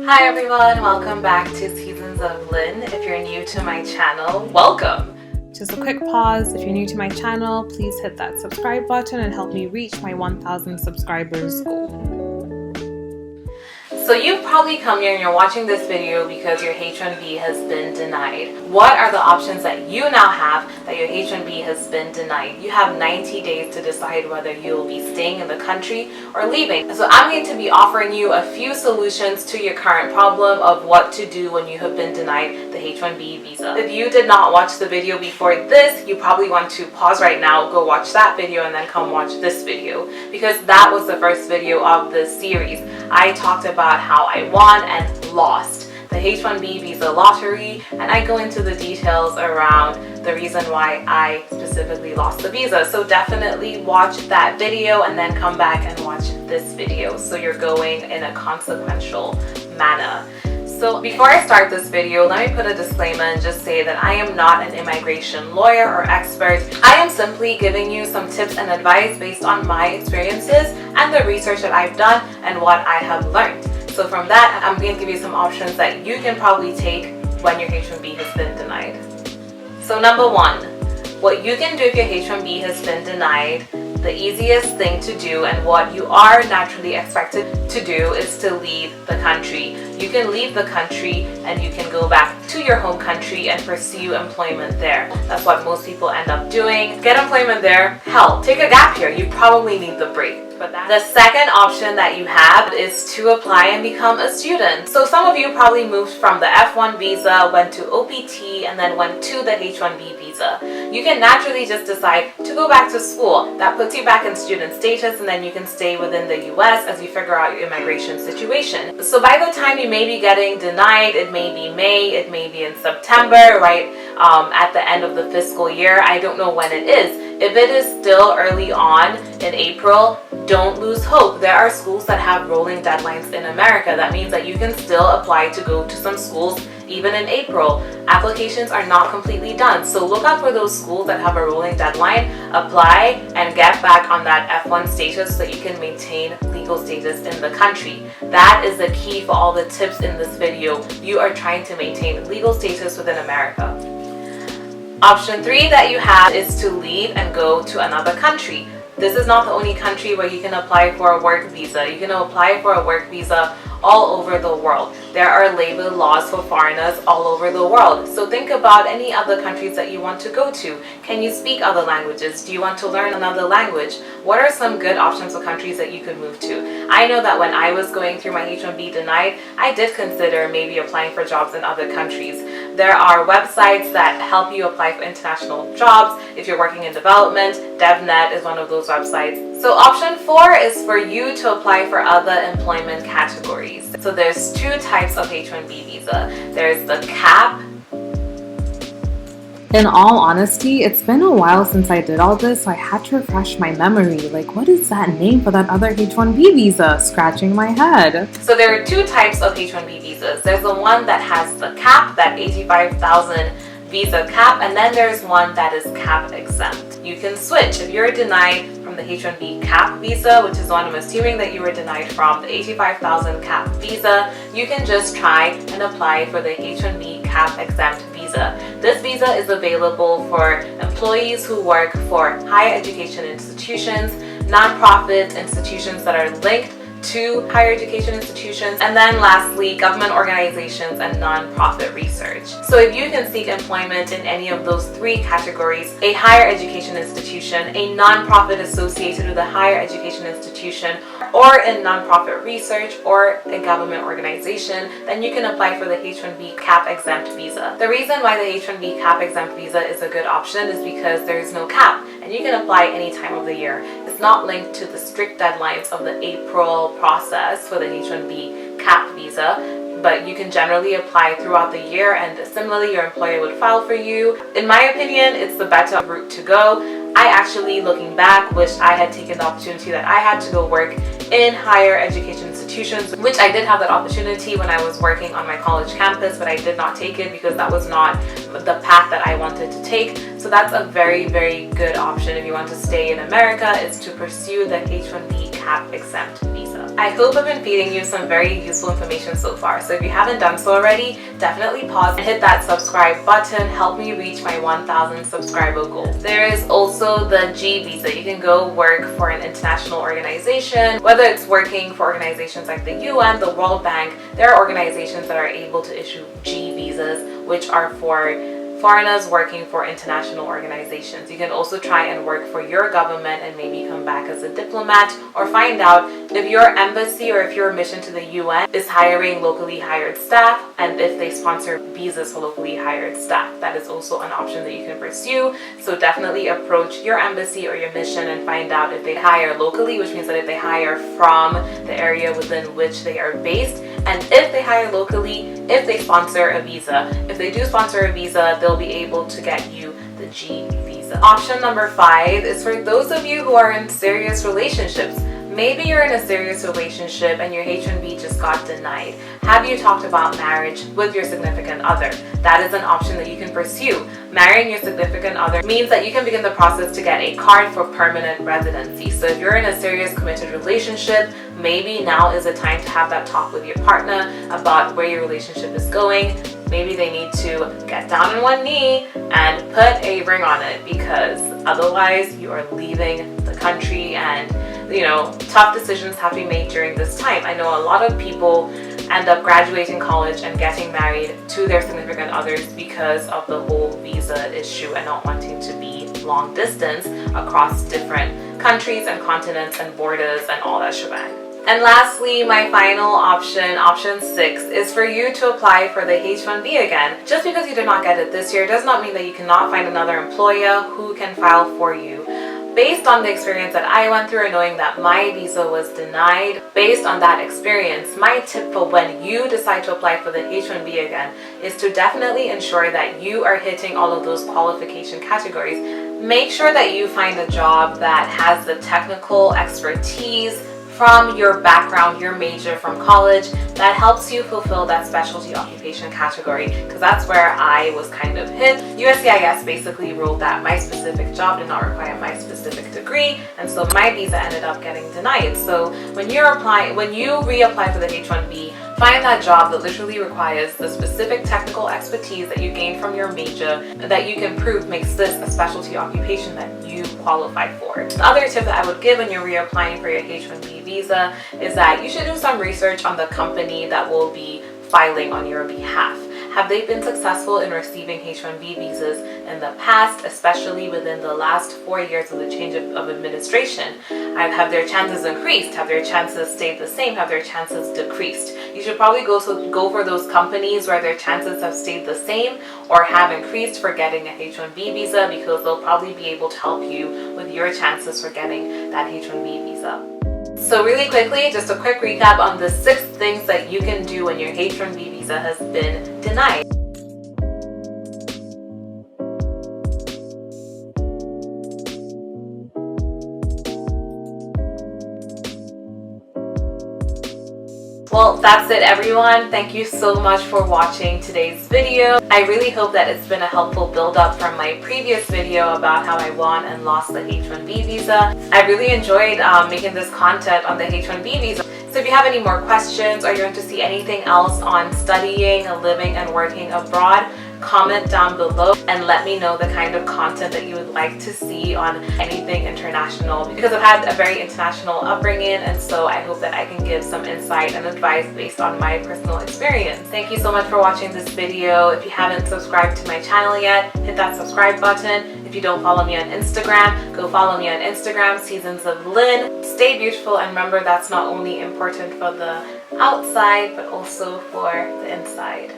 Hi everyone, welcome back to Seasons of Lynn. If you're new to my channel, welcome! Just a quick pause, if you're new to my channel, please hit that subscribe button and help me reach my 1,000 subscribers goal. So you've probably come here and you're watching this video because your H1B has been denied. What are the options that you now have that your H1B has been denied? You have 90 days to decide whether you'll be staying in the country or leaving. So I'm going to be offering you a few solutions to your current problem of what to do when you have been denied the H1B visa. If you did not watch the video before this, you probably want to pause right now, go watch that video, and then come watch this video, because that was the first video of this series. I talked about how I won and lost the H1B visa lottery, and I go into the details around the reason why I specifically lost the visa. So definitely watch that video and then come back and watch this video so you're going in a consequential manner. So before I start this video, let me put a disclaimer and just say that I am not an immigration lawyer or expert. I am simply giving you some tips and advice based on my experiences and the research that I've done and what I have learned. So from that, I'm going to give you some options that you can probably take when your H1B has been denied. So number one, what you can do if your H1B has been denied, the easiest thing to do and what you are naturally expected to do is to leave the country. You can leave the country and you can go back to your home country and pursue employment there. That's what most people end up doing. Get employment there. Hell, take a gap year. You probably need the break. But the second option that you have is to apply and become a student. So some of you probably moved from the F1 visa, went to OPT, and then went to the H1B visa. You can naturally just decide to go back to school. That puts you back in student status, and then you can stay within the US as you figure out your immigration situation. So by the time you may be getting denied, it may be May, it may be in September, right? At the end of the fiscal year. I don't know when it is. If it is still early on in April, don't lose hope. There are schools that have rolling deadlines in America. That means that you can still apply to go to some schools even in April. Applications are not completely done. So look out for those schools that have a rolling deadline, apply, and get back on that F1 status so that you can maintain legal status in the country. That is the key for all the tips in this video. You are trying to maintain legal status within America. Option 3 that you have is to leave and go to another country. This is not the only country where you can apply for a work visa. You can apply for a work visa all over the world. There are labor laws for foreigners all over the world. So think about any other countries that you want to go to. Can you speak other languages? Do you want to learn another language? What are some good options for countries that you could move to? I know that when I was going through my H1B denied, I did consider maybe applying for jobs in other countries. There are websites that help you apply for international jobs. If you're working in development, DevNet is one of those websites. So option 4 is for you to apply for other employment categories. So there's 2 types of H1B visa. There's the CAP. In all honesty, it's been a while since I did all this, so I had to refresh my memory. Like, what is that name for that other H1B visa? Scratching my head. So there are 2 types of H1B visas. There's the one that has the cap, that 85,000 visa cap, and then there's one that is cap exempt. You can switch. If you're denied from the H1B cap visa, which is the one I'm assuming that you were denied from, the 85,000 cap visa, you can just try and apply for the H1B cap exempt visa. This visa is available for employees who work for higher education institutions, nonprofit institutions that are linked to higher education institutions, and then lastly, government organizations and nonprofit research. So if you can seek employment in any of those 3 categories, a higher education institution, a nonprofit associated with a higher education institution, or in nonprofit research, or a government organization, then you can apply for the H1B cap exempt visa. The reason why the H1B cap exempt visa is a good option is because there is no cap, and you can apply any time of the year. It's not linked to the strict deadlines of the April process for the H1B cap visa, but you can generally apply throughout the year, and similarly your employer would file for you. In my opinion, it's the better route to go. I actually, looking back, wished I had taken the opportunity that I had to go work in higher education institutions, which I did have that opportunity when I was working on my college campus, but I did not take it because that was not the path that I wanted to take. So that's a very, very good option if you want to stay in America, is to pursue the H1B cap exempt visa. I hope I've been feeding you some very useful information so far. So if you haven't done so already, definitely pause and hit that subscribe button. Help me reach my 1,000 subscriber goal. There is also the G visa. You can go work for an international organization, whether it's working for organizations like the UN, the World Bank. There are organizations that are able to issue G visas, which are for foreigners working for international organizations. You can also try and work for your government and maybe come back as a diplomat, or find out if your embassy or if your mission to the UN is hiring locally hired staff, and if they sponsor visas for locally hired staff. That is also an option that you can pursue. So definitely approach your embassy or your mission and find out if they hire locally, which means that if they hire from the area within which they are based, and if they hire locally, if they sponsor a visa. If they do sponsor a visa, they'll be able to get you the G visa. Option number 5 is for those of you who are in serious relationships. Maybe you're in a serious relationship and your H1B just got denied. Have you talked about marriage with your significant other? That is an option that you can pursue. Marrying your significant other means that you can begin the process to get a card for permanent residency. So if you're in a serious committed relationship, maybe now is the time to have that talk with your partner about where your relationship is going. Maybe they need to get down on one knee and put a ring on it, because otherwise you are leaving the country, and tough decisions have to be made during this time. I know a lot of people end up graduating college and getting married to their significant others because of the whole visa issue and not wanting to be long distance across different countries and continents and borders and all that shebang. And lastly, my final option, option 6, is for you to apply for the H1B again. Just because you did not get it this year does not mean that you cannot find another employer who can file for you. Based on the experience that I went through and knowing that my visa was denied, based on that experience, my tip for when you decide to apply for the H1B again is to definitely ensure that you are hitting all of those qualification categories. Make sure that you find a job that has the technical expertise from your background, your major from college, that helps you fulfill that specialty occupation category, because that's where I was kind of hit. USCIS basically ruled that my specific job did not require my specific degree, and so my visa ended up getting denied. So when you reapply for the H1B, find that job that literally requires the specific technical expertise that you gained from your major, that you can prove makes this a specialty occupation that you qualify for. The other tip that I would give when you're reapplying for your H1B visa is that you should do some research on the company that will be filing on your behalf. Have they been successful in receiving H1B visas in the past, especially within the last 4 years of the change of administration? Have their chances increased? Have their chances stayed the same? Have their chances decreased? You should probably go for those companies where their chances have stayed the same or have increased for getting a H1B visa, because they'll probably be able to help you with your chances for getting that H1B visa. So really quickly, just a quick recap on the 6 things that you can do when your H1B visa has been denied. Well, that's it everyone. Thank you so much for watching today's video. I really hope that it's been a helpful build-up from my previous video about how I won and lost the H1B visa. I really enjoyed making this content on the H1B visa. So if you have any more questions, or you want to see anything else on studying, living, and working abroad, comment down below and let me know the kind of content that you would like to see on anything international, because I've had a very international upbringing, and so I hope that I can give some insight and advice based on my personal experience. Thank you so much for watching this video. If you haven't subscribed to my channel yet, hit that subscribe button. If you don't follow me on Instagram, go follow me on Instagram, Seasons of Lynn. Stay beautiful, and remember that's not only important for the outside but also for the inside.